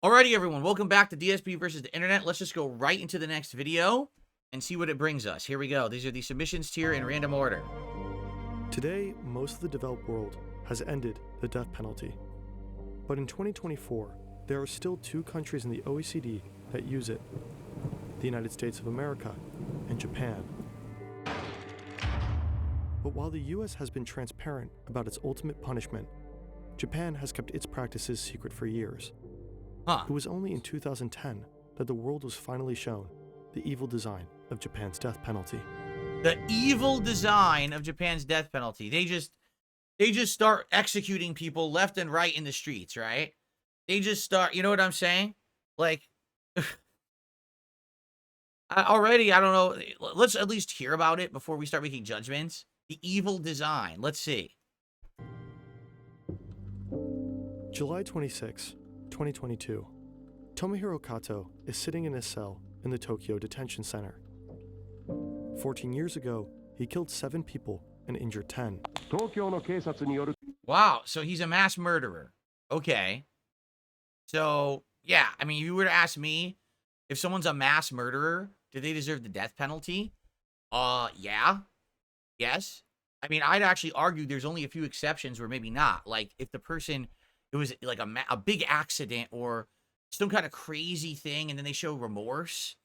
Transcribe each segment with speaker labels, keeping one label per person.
Speaker 1: Alrighty, everyone, welcome back to DSP versus the internet. Let's just go right into the next video and see what it brings us. Here we go. These are the submissions tier in random order.
Speaker 2: Today, most of the developed world has ended the death penalty. But in 2024, there are still two countries in the OECD that use it: the United States of America and Japan. But while the US has been transparent about its ultimate punishment, Japan has kept its practices secret for years. It was only in 2010 that the world was finally shown the evil design of Japan's death penalty.
Speaker 1: The evil design of Japan's death penalty. They just start executing people left and right in the streets, right? They just start, you know what I'm saying? Like, already, I don't know. Let's at least hear about it before we start making judgments. The evil design. Let's see.
Speaker 2: July 26, 2022. Tomohiro Kato is sitting in his cell in the Tokyo Detention Center. 14 years ago, he killed 7 people and injured 10.
Speaker 1: Wow, so he's a mass murderer. Okay. So, yeah, I mean, if you were to ask me, if someone's a mass murderer, do they deserve the death penalty? Yeah. Yes. I mean, I'd actually argue there's only a few exceptions where maybe not. Like, if the person, it was like a big accident or some kind of crazy thing, and then they show remorse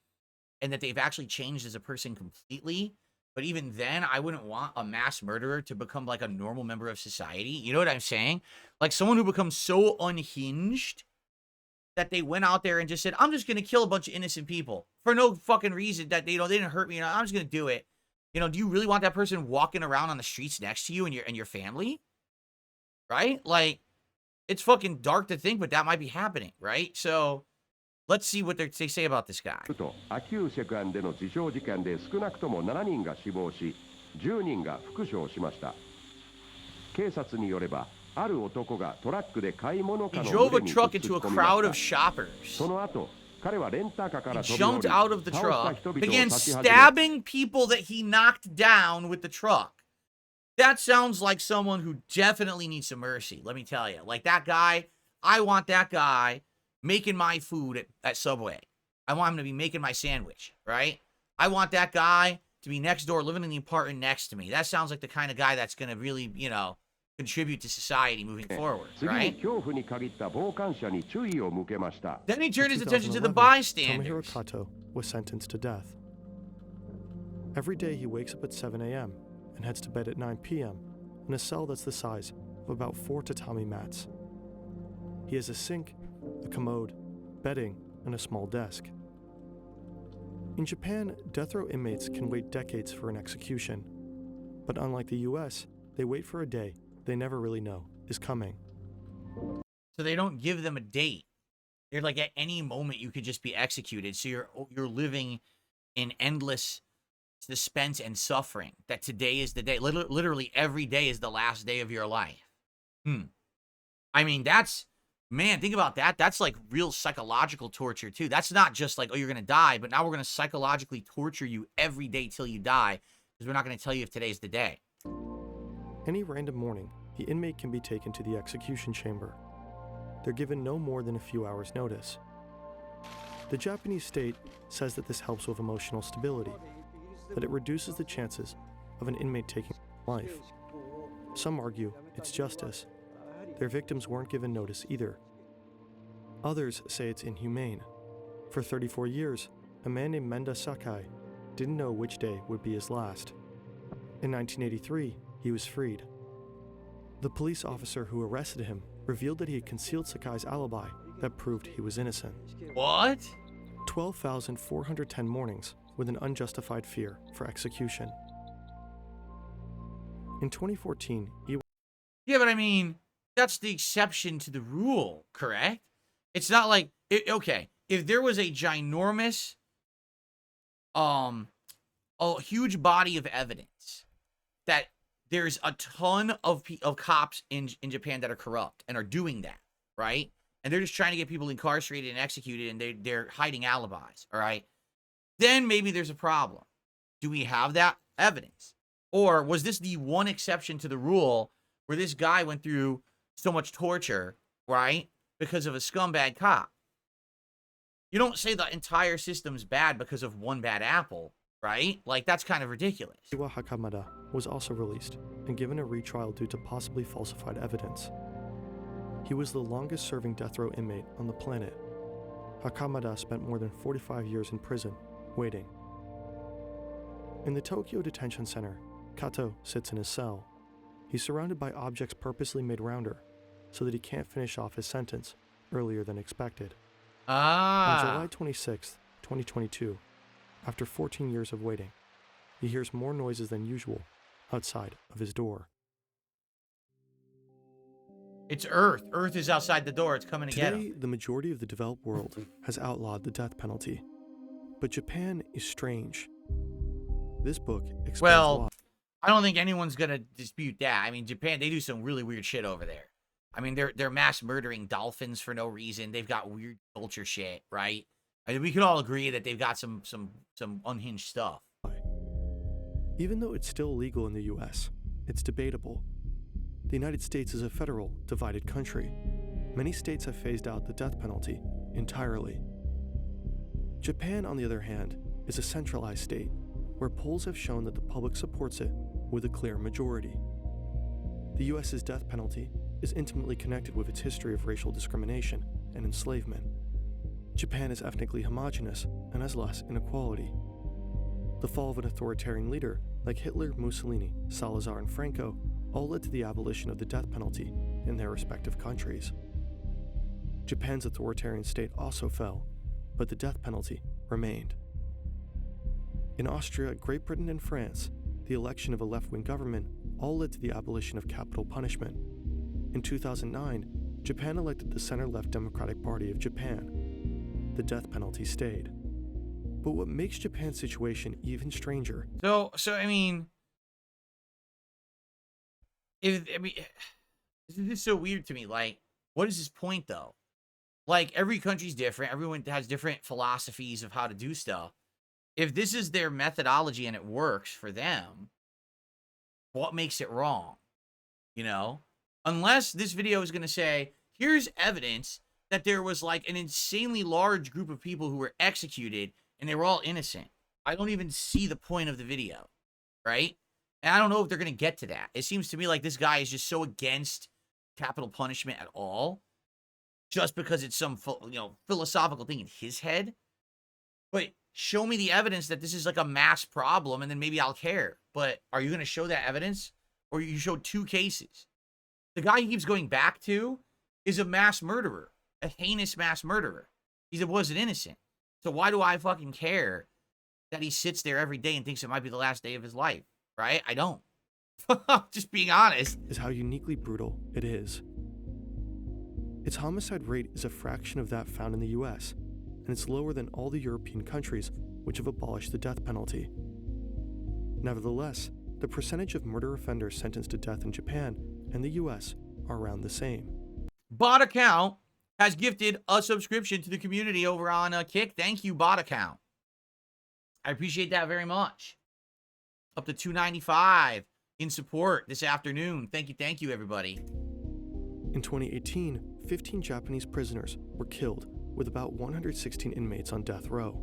Speaker 1: and that they've actually changed as a person completely. But even then, I wouldn't want a mass murderer to become like a normal member of society. You know what I'm saying? Like someone who becomes so unhinged that they went out there and just said, I'm just going to kill a bunch of innocent people for no fucking reason that, they didn't hurt me. I'm just going to do it. Do you really want that person walking around on the streets next to you and your family? Right? Like, it's fucking dark to think, but that might be happening, right? So, let's see what they say about this guy. He drove a truck into a crowd of shoppers. He jumped out of the truck, began stabbing people that he knocked down with the truck. That sounds like someone who definitely needs some mercy, let me tell you. Like that guy, I want that guy making my food at Subway. I want him to be making my sandwich, right? I want that guy to be next door, living in the apartment next to me. That sounds like the kind of guy that's going to really, contribute to society moving forward, right? Then he turned his attention to the bystanders.
Speaker 2: Tomohiro Kato was sentenced to death. Every day he wakes up at 7 a.m. and heads to bed at 9 p.m. in a cell that's the size of about 4 tatami mats. He has a sink, a commode, bedding, and a small desk. In Japan, death row inmates can wait decades for an execution. But unlike the US, they wait for a day they never really know is coming.
Speaker 1: So they don't give them a date. They're like, at any moment you could just be executed. So you're living in endless suspense and suffering that today is the day. Literally every day is the last day of your life. I mean, man, think about that. That's like real psychological torture too. That's not just like, oh, you're going to die, but now we're going to psychologically torture you every day till you die because we're not going to tell you if today's the day.
Speaker 2: Any random morning, the inmate can be taken to the execution chamber. They're given no more than a few hours' notice. The Japanese state says that this helps with emotional stability, that it reduces the chances of an inmate taking life. Some argue it's justice. Their victims weren't given notice either. Others say it's inhumane. For 34 years, a man named Menda Sakai didn't know which day would be his last. In 1983, he was freed. The police officer who arrested him revealed that he had concealed Sakai's alibi that proved he was innocent.
Speaker 1: What?
Speaker 2: 12,410 mornings with an unjustified fear for execution. In 2014,
Speaker 1: Yeah, but I mean, that's the exception to the rule, correct? It's not like, okay, if there was a ginormous, a huge body of evidence that there's a ton of cops in Japan that are corrupt and are doing that, right? And they're just trying to get people incarcerated and executed, and they're hiding alibis, all right? Then maybe there's a problem. Do we have that evidence? Or was this the one exception to the rule where this guy went through so much torture, right? Because of a scumbag cop. You don't say the entire system's bad because of one bad apple, right? Like, that's kind of ridiculous.
Speaker 2: Iwa Hakamada was also released and given a retrial due to possibly falsified evidence. He was the longest-serving death row inmate on the planet. Hakamada spent more than 45 years in prison, waiting. In the Tokyo Detention Center, Kato sits in his cell. He's surrounded by objects purposely made rounder, so that he can't finish off his sentence earlier than expected. On July 26, 2022, after 14 years of waiting, he hears more noises than usual outside of his door.
Speaker 1: It's Earth. Earth is outside the door. It's coming to get
Speaker 2: Today,
Speaker 1: him.
Speaker 2: the majority of the developed world has outlawed the death penalty, but Japan is strange. This book explains why.
Speaker 1: I don't think anyone's gonna dispute that. I mean, Japan, they do some really weird shit over there. I mean, they're mass murdering dolphins for no reason. They've got weird culture shit, right? I mean, we can all agree that they've got some unhinged stuff.
Speaker 2: Even though it's still legal in the US, it's debatable. The United States is a federal, divided country. Many states have phased out the death penalty entirely. Japan, on the other hand, is a centralized state, where polls have shown that the public supports it with a clear majority. The US's death penalty is intimately connected with its history of racial discrimination and enslavement. Japan is ethnically homogeneous and has less inequality. The fall of an authoritarian leader like Hitler, Mussolini, Salazar, and Franco all led to the abolition of the death penalty in their respective countries. Japan's authoritarian state also fell, but the death penalty remained. In Austria, Great Britain, and France, the election of a left-wing government all led to the abolition of capital punishment. In 2009, Japan elected the center-left Democratic Party of Japan. The death penalty stayed. But what makes Japan's situation even stranger...
Speaker 1: So I mean... this is so weird to me. Like, what is his point, though? Like, every country's different. Everyone has different philosophies of how to do stuff. If this is their methodology and it works for them, what makes it wrong? You know? Unless this video is going to say, here's evidence that there was, like, an insanely large group of people who were executed and they were all innocent. I don't even see the point of the video, right? And I don't know if they're going to get to that. It seems to me like this guy is just so against capital punishment at all, just because it's some, philosophical thing in his head. But show me the evidence that this is like a mass problem, and then maybe I'll care. But are you going to show that evidence? Or you showed 2 cases? The guy he keeps going back to is a mass murderer, a heinous mass murderer. He wasn't innocent. So why do I fucking care that he sits there every day and thinks it might be the last day of his life? Right? I don't. Just being honest.
Speaker 2: Is how uniquely brutal it is. Its homicide rate is a fraction of that found in the US, and it's lower than all the European countries which have abolished the death penalty. Nevertheless, the percentage of murder offenders sentenced to death in Japan and the US are around the same.
Speaker 1: Bot Account has gifted a subscription to the community over on Kick. Thank you, Bot Account. I appreciate that very much. Up to $2.95 in support this afternoon. Thank you, everybody.
Speaker 2: In 2018, 15 Japanese prisoners were killed, with about 116 inmates on death row.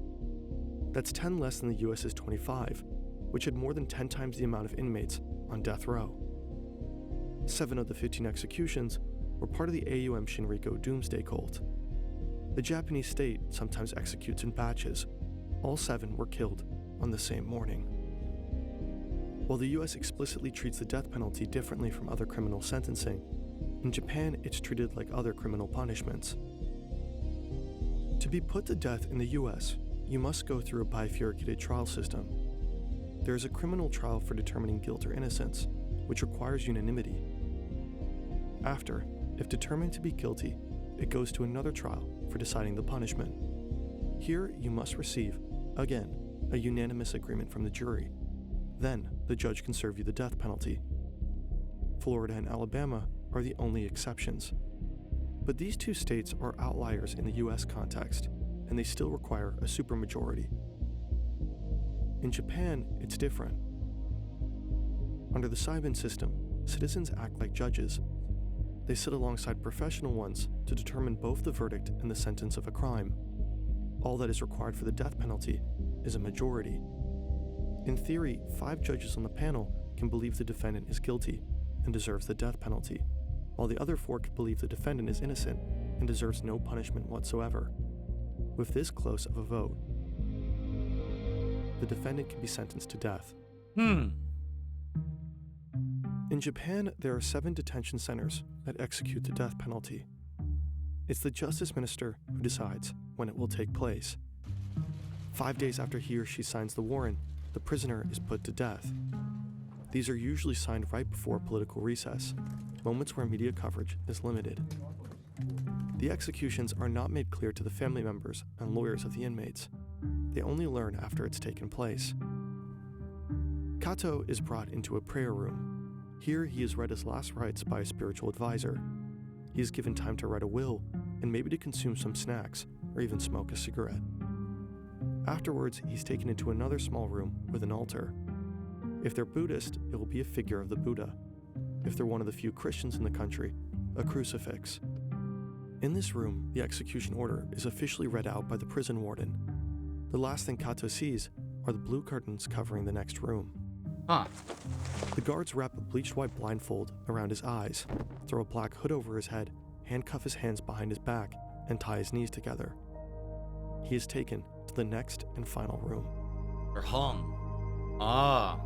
Speaker 2: That's 10 less than the US's 25, which had more than 10 times the amount of inmates on death row. 7 of the 15 executions were part of the AUM Shinriko doomsday cult. The Japanese state sometimes executes in batches. All 7 were killed on the same morning. While the US explicitly treats the death penalty differently from other criminal sentencing, in Japan it's treated like other criminal punishments. To be put to death in the US, you must go through a bifurcated trial system. There is a criminal trial for determining guilt or innocence, which requires unanimity. After, if determined to be guilty, it goes to another trial for deciding the punishment. Here, you must receive, again, a unanimous agreement from the jury. Then, the judge can serve you the death penalty. Florida and Alabama are the only exceptions. But these 2 states are outliers in the US context, and they still require a supermajority. In Japan, it's different. Under the Saiban system, citizens act like judges. They sit alongside professional ones to determine both the verdict and the sentence of a crime. all that is required for the death penalty is a majority. In theory, 5 judges on the panel can believe the defendant is guilty and deserves the death penalty, while the other 4 can believe the defendant is innocent and deserves no punishment whatsoever. With this close of a vote, the defendant can be sentenced to death. In Japan, there are 7 detention centers that execute the death penalty. It's the justice minister who decides when it will take place. 5 days after he or she signs the warrant, the prisoner is put to death. These are usually signed right before political recess, moments where media coverage is limited. The executions are not made clear to the family members and lawyers of the inmates. They only learn after it's taken place. Kato is brought into a prayer room. Here he is read his last rites by a spiritual advisor. He is given time to write a will and maybe to consume some snacks or even smoke a cigarette. Afterwards, he's taken into another small room with an altar. If they're Buddhist, it will be a figure of the Buddha. If they're one of the few Christians in the country, a crucifix. In this room, the execution order is officially read out by the prison warden. The last thing Kato sees are the blue curtains covering the next room. The guards wrap a bleached white blindfold around his eyes, throw a black hood over his head, handcuff his hands behind his back, and tie his knees together. He is taken to the next and final room.
Speaker 1: Or hung.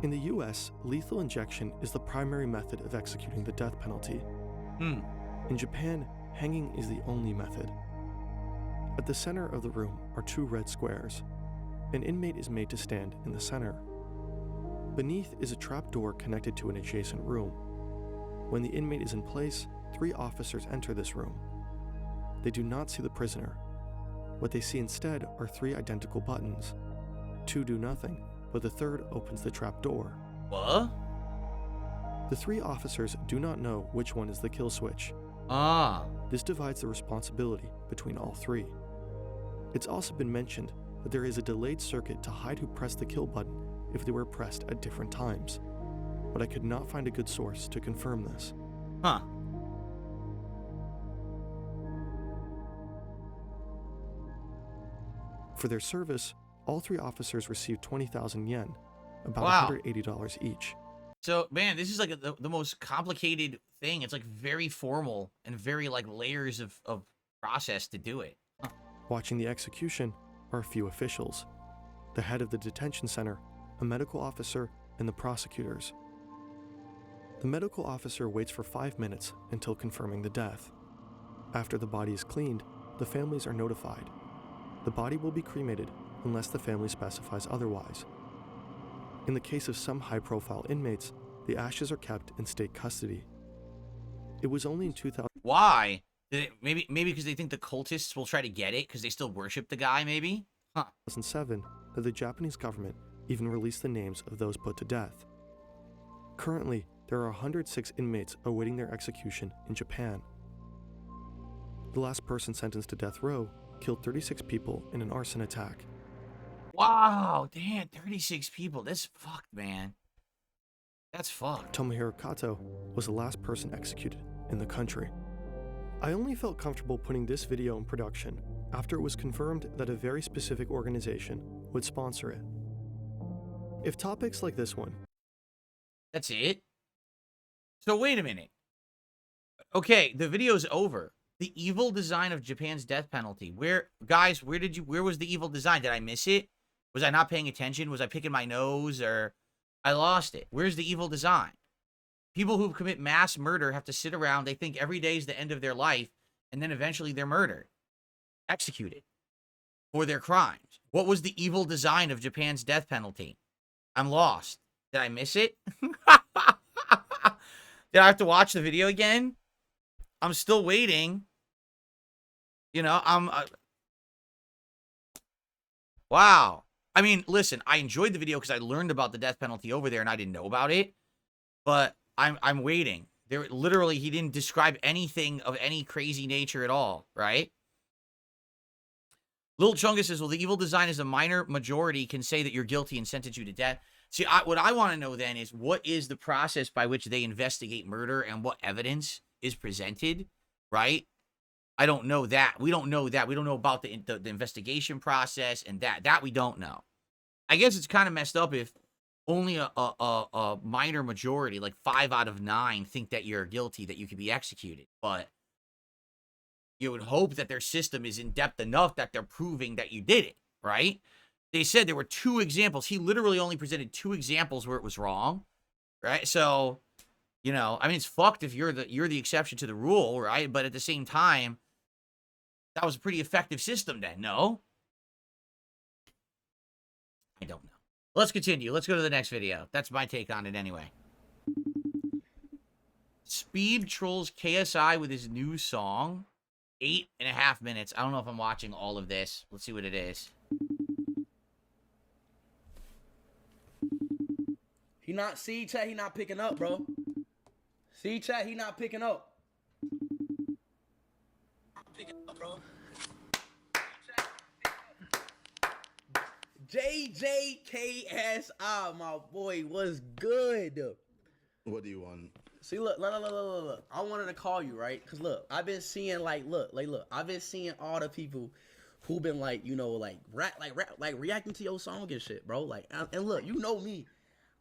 Speaker 2: In the US, lethal injection is the primary method of executing the death penalty. In Japan, hanging is the only method. At the center of the room are 2 red squares. An inmate is made to stand in the center. Beneath is a trap door connected to an adjacent room. When the inmate is in place, 3 officers enter this room. They do not see the prisoner. What they see instead are 3 identical buttons. 2 do nothing, but the 3rd opens the trap door.
Speaker 1: What?
Speaker 2: The 3 officers do not know which one is the kill switch. This divides the responsibility between all 3. It's also been mentioned that there is a delayed circuit to hide who pressed the kill button if they were pressed at different times, but I could not find a good source to confirm this. For their service, all 3 officers received 20,000 yen, about $180 each.
Speaker 1: So, man, this is like the most complicated thing. It's like very formal and very like layers of process to do it.
Speaker 2: Watching the execution are a few officials: the head of the detention center, a medical officer, and the prosecutors. The medical officer waits for 5 minutes until confirming the death. After the body is cleaned, the families are notified. The body will be cremated unless the family specifies otherwise. In the case of some high-profile inmates, the ashes are kept in state custody. It was only in 2000.
Speaker 1: Why? Maybe because they think the cultists will try to get it because they still worship the guy, maybe?
Speaker 2: 2007 that the Japanese government even released the names of those put to death. Currently, there are 106 inmates awaiting their execution in Japan. The last person sentenced to death row killed 36 people in an arson attack.
Speaker 1: Wow, damn, 36 people. That's fucked, man. That's fucked.
Speaker 2: Tomohiro Kato was the last person executed in the country. I only felt comfortable putting this video in production after it was confirmed that a very specific organization would sponsor it. If topics like this one...
Speaker 1: That's it? So wait a minute. Okay, the video's over. The evil design of Japan's death penalty. Where was the evil design? Did I miss it? Was I not paying attention? Was I picking my nose? Or I lost it. Where's the evil design? People who commit mass murder have to sit around. They think every day is the end of their life. And then eventually they're murdered. Executed. For their crimes. What was the evil design of Japan's death penalty? I'm lost. Did I miss it? Did I have to watch the video again? I'm still waiting. You know, wow. I mean, listen, I enjoyed the video because I learned about the death penalty over there and I didn't know about it. But I'm waiting. There literally, he didn't describe anything of any crazy nature at all, right? Lil Chunga says, well, the evil design is a minor majority can say that you're guilty and sentence you to death. See, what I want to know then is what is the process by which they investigate murder and what evidence is presented, right? I don't know that. We don't know that. We don't know about the investigation process and that we don't know. I guess it's kind of messed up if only a minor majority, like 5 out of 9, think that you're guilty, that you could be executed. But you would hope that their system is in depth enough that they're proving that you did it, right? They said there were 2 examples. He literally only presented 2 examples where it was wrong, right? So, you know, I mean, it's fucked if you're the exception to the rule, right? But at the same time, that was a pretty effective system then, no? I don't know. Let's continue. Let's go to the next video. That's my take on it anyway. Speed trolls KSI with his new song. 8.5 minutes. I don't know if I'm watching all of this. Let's see what it is.
Speaker 3: He not, see, chat, he not picking up, bro. See, chat, he not picking up. Picking up, bro. JJKSI, my boy, was good.
Speaker 4: What do you want?
Speaker 3: See, look. I wanted to call you, right? Because, look, I've been seeing, look, I've been seeing all the people who been, you know, reacting to your song and shit, bro. And look, you know me.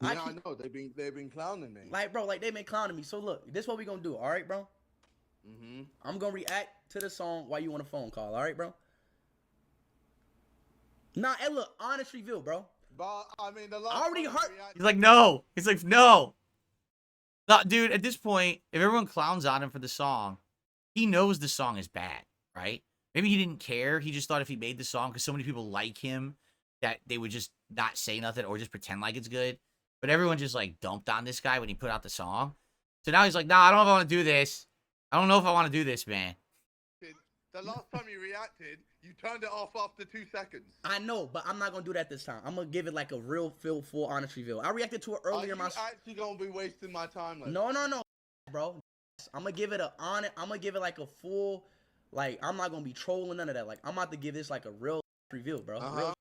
Speaker 4: Yeah, I know. They've been clowning me.
Speaker 3: Bro, they been clowning me. So, look, this what we gonna do, all right, bro?
Speaker 4: Mm-hmm.
Speaker 3: I'm gonna react to the song while you on a phone call, all right, bro? Nah, hey, look, honest review, bro.
Speaker 4: But, I mean, the last
Speaker 3: I already
Speaker 4: time
Speaker 3: heard-
Speaker 4: we reacted-
Speaker 1: He's like, no. He's like, no. No, dude, at this point, if everyone clowns on him for the song, he knows the song is bad, right? Maybe he didn't care. He just thought if he made the song, because so many people like him, that they would just not say nothing or just pretend like it's good. But everyone just, like, dumped on this guy when he put out the song. So now he's like, nah, I don't know if I want to do this. I don't know if I want to do this, man.
Speaker 4: The last time you reacted, you turned it off after 2 seconds.
Speaker 3: I know, but I'm not gonna do that this time. I'm gonna give it like a real, full, honest review. I reacted to it
Speaker 4: Are
Speaker 3: earlier
Speaker 4: you
Speaker 3: in my.
Speaker 4: actually gonna be wasting my time? Like
Speaker 3: No, bro. I'm gonna give it I'm gonna give it like a full, I'm not gonna be trolling none of that. I'm about to give this like a real review, bro. Real.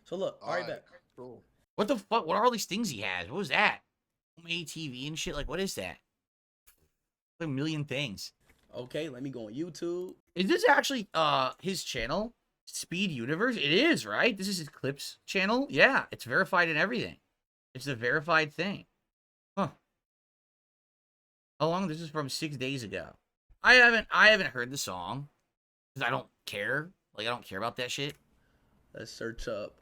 Speaker 3: So look, all right, bet.
Speaker 4: Cool.
Speaker 1: What the fuck? What are all these things he has? What was that? ATV and shit? Like, what is that? Like a million things.
Speaker 3: Okay, let me go on YouTube.
Speaker 1: Is this actually his channel? Speed Universe? It is, right? This is his clips channel? Yeah, it's verified and everything. It's a verified thing. Huh. How long? This is from 6 days ago. I haven't heard the song. Because I don't care. Like, I don't care about that shit.
Speaker 3: Let's search up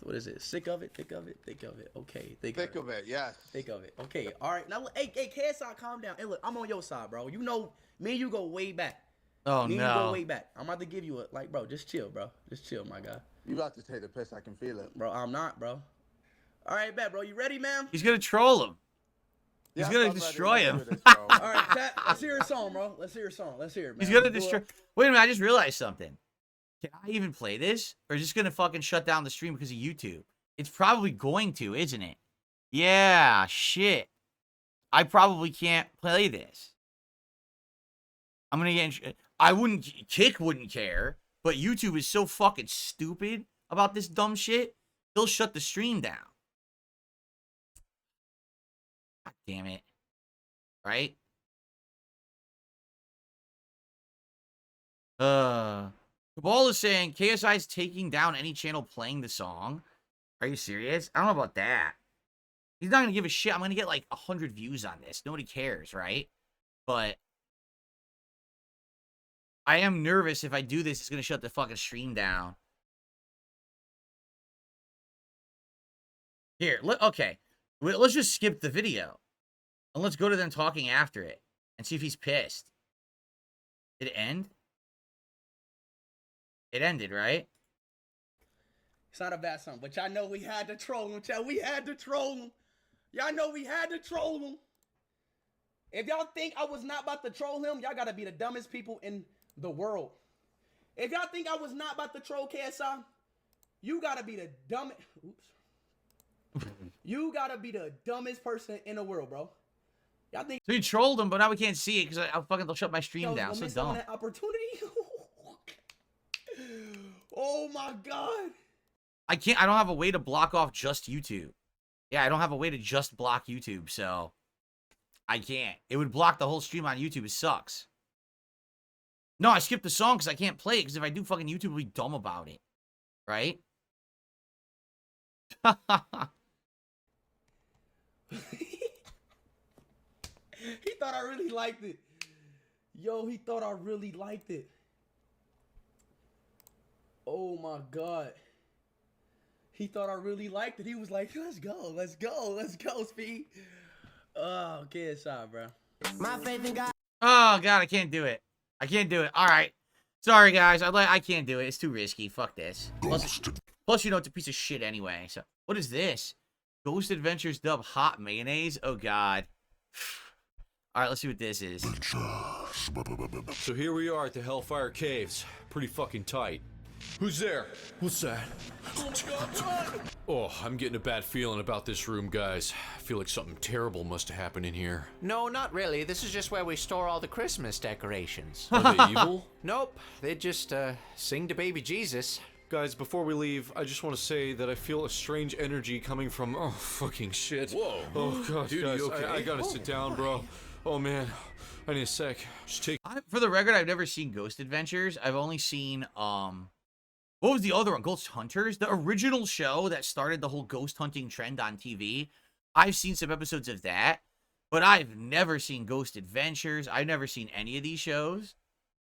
Speaker 3: what is it? Sick of it, thick of it, thick of it. Okay,
Speaker 4: Thick of it, yes.
Speaker 3: Thick of it. Okay, all right. Now, hey, KSI, calm down. Hey, look, I'm on your side, bro. You know, me and you go way back.
Speaker 1: Oh,
Speaker 3: me
Speaker 1: no.
Speaker 3: and you go way back. I'm about to give you a, bro, just chill, bro. Just chill, my guy.
Speaker 4: You about to take the piss, I can feel it.
Speaker 3: Bro, I'm not, bro. All right, bet, bro. You ready, man?
Speaker 1: He's going to troll him. He's
Speaker 4: Yes,
Speaker 1: going to
Speaker 4: I'm ready.
Speaker 1: destroy
Speaker 4: Let's
Speaker 1: him.
Speaker 4: do this, bro.
Speaker 3: All right, chat. Let's hear a song, bro. Let's hear a song. Let's hear it, man.
Speaker 1: He's going to destroy. Wait a minute. I just realized something. Can I even play this? Or is this going to fucking shut down the stream because of YouTube? It's probably going to, isn't it? Yeah, shit. I probably can't play this. I'm going to get... Kick wouldn't care, but YouTube is so fucking stupid about this dumb shit, they'll shut the stream down. God damn it. Right? Cabal is saying KSI is taking down any channel playing the song. Are you serious? I don't know about that. He's not going to give a shit. I'm going to get like 100 views on this. Nobody cares, right? But I am nervous if I do this, it's going to shut the fucking stream down. Here, okay. Let's just skip the video. And let's go to them talking after it. And see if he's pissed. Did it end? It ended, right?
Speaker 3: It's not a bad song, but y'all know we had to troll him, chat. We had to troll him. Y'all know we had to troll him. If y'all think I was not about to troll him, y'all gotta be the dumbest people in the world. If y'all think I was not about to troll KSI, you gotta be the dumbest. Oops. You gotta be the dumbest person in the world, bro. Y'all think
Speaker 1: So you trolled him, but now we can't see it because they'll shut my stream
Speaker 3: y'all
Speaker 1: down.
Speaker 3: was
Speaker 1: So
Speaker 3: gonna miss out on
Speaker 1: dumb.
Speaker 3: that opportunity? Oh my god.
Speaker 1: I don't have a way to block off just YouTube. Yeah, I don't have a way to just block YouTube, so I can't. It would block the whole stream on YouTube. It sucks. No, I skipped the song because I can't play it. Because if I do, fucking YouTube will be dumb about it, right?
Speaker 3: He thought I really liked it. Yo, he thought I really liked it. Oh my God. He thought I really liked it. He was like, let's go, let's go, let's go, Speed. Oh, get a shot, bro.
Speaker 5: My faith in God.
Speaker 1: Oh God, I can't do it. I can't do it. All right, sorry guys. I can't do it. It's too risky. Fuck this. Plus, you know it's a piece of shit anyway. So what is this? Ghost Adventures dub hot mayonnaise. Oh God. All right, let's see what this is.
Speaker 6: So here we are at the Hellfire Caves. Pretty fucking tight. Who's there? What's that? Oh, I'm getting a bad feeling about this room, guys. I feel like something terrible must have happened in here.
Speaker 5: No, not really. This is just where we store all the Christmas decorations.
Speaker 6: Are they evil?
Speaker 5: Nope. They just, sing to baby Jesus.
Speaker 6: Guys, before we leave, I just want to say that I feel a strange energy coming from... Oh, fucking shit.
Speaker 5: Whoa.
Speaker 6: Oh, gosh,
Speaker 5: Dude,
Speaker 6: guys,
Speaker 5: you okay?
Speaker 6: I gotta sit down, bro. Oh, man. I need a sec. Just take...
Speaker 1: For the record, I've never seen Ghost Adventures. I've only seen, what was the other one? Ghost Hunters? The original show that started the whole ghost hunting trend on TV. I've seen some episodes of that, but I've never seen Ghost Adventures. I've never seen any of these shows.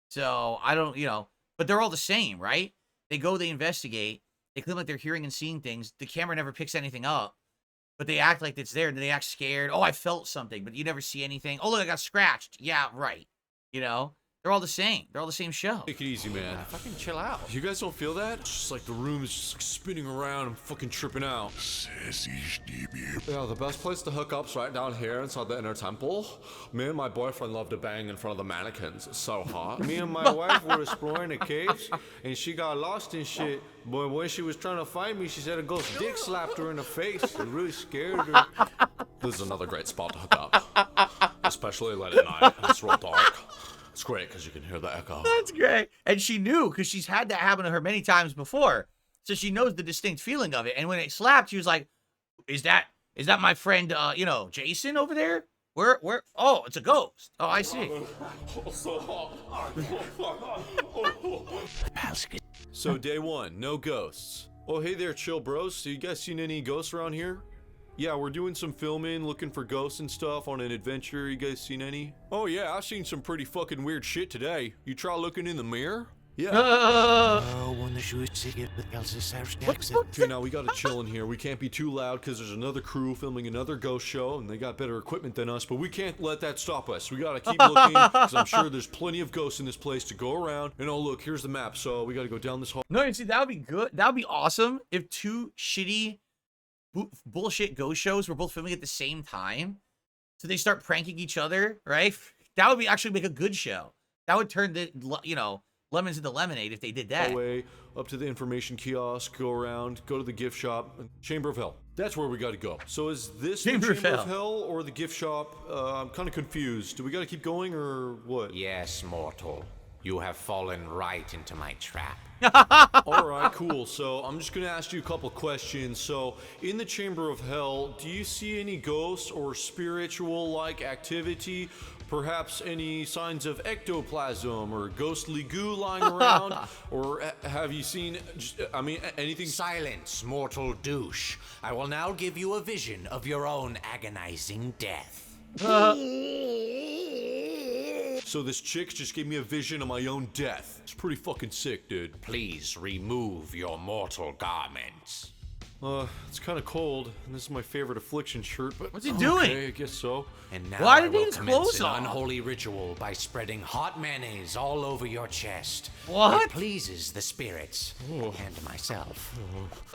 Speaker 1: So, I don't, you know, but they're all the same, right? They go, they investigate, they claim like they're hearing and seeing things. The camera never picks anything up, but they act like it's there, and they act scared. Oh, I felt something, but you never see anything. Oh, look, I got scratched. Yeah, right. You know? They're all the same. They're all the same show.
Speaker 6: Take it easy, man.
Speaker 5: Fucking chill out.
Speaker 6: You guys don't feel that? It's just like the room is just like spinning around. I'm fucking tripping out. Yeah, the best place to hook up's right down here inside the inner temple. Me and my boyfriend love to bang in front of the mannequins. It's so hot. Me and my wife were exploring the caves, and she got lost and shit. But when she was trying to find me, she said a ghost dick slapped her in the face. It really scared her. This is another great spot to hook up. Especially late at night. It's real dark. It's great because you can hear the echo.
Speaker 1: That's great. And she knew because she's had that happen to her many times before. So she knows the distinct feeling of it. And when it slapped, she was like, is that my friend, you know, Jason over there? Where? Oh, it's a ghost. Oh, I see.
Speaker 6: So day one, no ghosts. Oh, hey there, chill bros. So you guys seen any ghosts around here? Yeah, we're doing some filming, looking for ghosts and stuff on an adventure. You guys seen any? Oh yeah, I've seen some pretty fucking weird shit today. You try looking in the mirror? Yeah. Okay, now we gotta chill in here. We can't be too loud because there's another crew filming another ghost show and they got better equipment than us, but we can't let that stop us. We gotta keep looking because I'm sure there's plenty of ghosts in this place to go around. And oh look, here's the map, so we gotta go down this hall.
Speaker 1: No, you see, that would be good. That would be awesome if two shitty bullshit ghost shows were both filming at the same time. So they start pranking each other, right? That would be actually make a good show. That would turn the, you know, lemons into lemonade if they did that.
Speaker 6: Way up to the information kiosk, go around, go to the gift shop, Chamber of Hell. That's where we got to go. So is this the Chamber of Hell or the gift shop? I'm kind of confused. Do we got to keep going or what?
Speaker 5: Yes, mortal. You have fallen right into my trap.
Speaker 6: All right, cool. So I'm just going to ask you a couple questions. So in the Chamber of Hell, do you see any ghosts or spiritual-like activity? Perhaps any signs of ectoplasm or ghostly goo lying around? Or have you seen, anything?
Speaker 5: Silence, mortal douche. I will now give you a vision of your own agonizing death.
Speaker 6: So this chick just gave me a vision of my own death. It's pretty fucking sick, dude.
Speaker 5: Please remove your mortal garments.
Speaker 6: It's kind of cold, and this is my favorite affliction shirt, but...
Speaker 1: What's he doing?
Speaker 6: Okay, I guess so.
Speaker 5: And now
Speaker 1: Why
Speaker 5: I
Speaker 1: did
Speaker 5: will
Speaker 1: his
Speaker 5: commence
Speaker 1: clothes
Speaker 5: an
Speaker 1: off?
Speaker 5: unholy ritual by spreading hot mayonnaise all over your chest.
Speaker 1: What?
Speaker 5: It pleases the spirits and myself.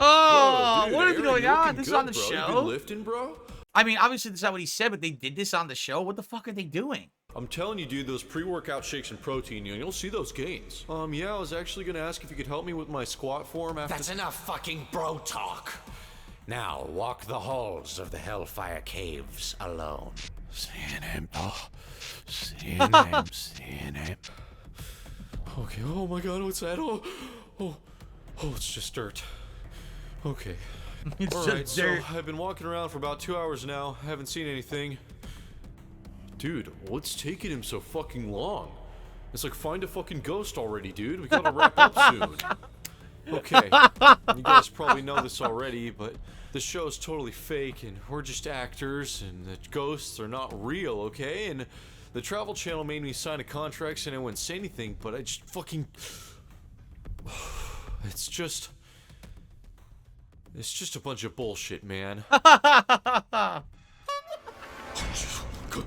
Speaker 1: Oh,
Speaker 6: Whoa, dude,
Speaker 1: what is
Speaker 6: Aaron,
Speaker 1: going
Speaker 6: you're
Speaker 1: on?
Speaker 6: looking
Speaker 1: This is
Speaker 6: good,
Speaker 1: on the
Speaker 6: bro. You
Speaker 1: show?
Speaker 6: been lifting, bro?
Speaker 1: I mean, obviously that's not what he said, but they did this on the show. What the fuck are they doing?
Speaker 6: I'm telling you, dude, those pre-workout shakes and protein, you'll see those gains. Yeah, I was actually gonna ask if you could help me with my squat form after...
Speaker 5: That's enough fucking bro talk. Now walk the halls of the Hellfire Caves alone.
Speaker 6: Seeing him. Okay, oh my god, what's that? Oh, it's just dirt. Okay.
Speaker 1: It's
Speaker 6: Alright,
Speaker 1: just dirt.
Speaker 6: so I've been walking around for about 2 hours now. Haven't seen anything. Dude, what's taking him so fucking long? It's like, find a fucking ghost already, dude. We gotta wrap up soon. Okay, you guys probably know this already, but the show's totally fake, and we're just actors, and the ghosts are not real, okay? And the Travel Channel made me sign a contract saying I wouldn't say anything, but I just fucking... It's just a bunch of bullshit, man.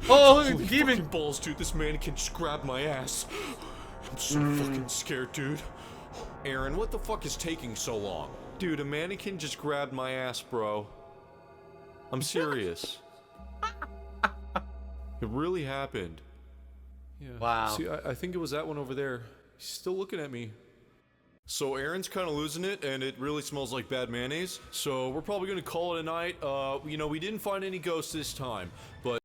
Speaker 1: Oh, look at the
Speaker 6: Holy
Speaker 1: demon.
Speaker 6: fucking balls, dude. This mannequin just grabbed my ass. I'm so fucking scared, dude. Aaron, what the fuck is taking so long? Dude, a mannequin just grabbed my ass, bro. I'm serious. It really happened. Yeah.
Speaker 1: Wow.
Speaker 6: See, I think it was that one over there. He's still looking at me. So Aaron's kind of losing it, and it really smells like bad mayonnaise. So we're probably gonna call it a night. You know, we didn't find any ghosts this time, but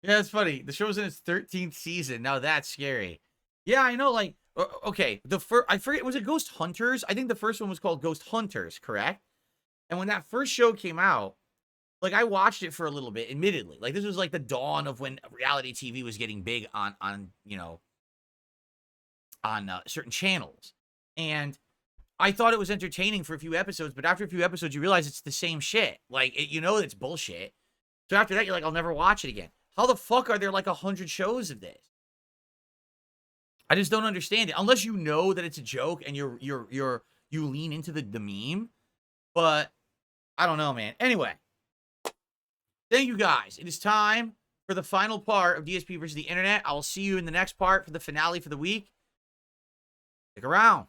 Speaker 1: Yeah, it's funny. The show's in its 13th season. Now that's scary. Yeah, I know. Like, okay, I forget. Was it Ghost Hunters? I think the first one was called Ghost Hunters, correct? And when that first show came out, like, I watched it for a little bit. Admittedly, like, this was like the dawn of when reality TV was getting big on you know, on certain channels, and I thought it was entertaining for a few episodes. But after a few episodes, you realize it's the same shit. Like, you know, it's bullshit. So after that, you're like, I'll never watch it again. How the fuck are there like 100 shows of this? I just don't understand it. Unless you know that it's a joke and you lean into the meme. But I don't know, man. Anyway, thank you guys. It is time for the final part of DSP versus the internet. I will see you in the next part for the finale for the week. Stick around.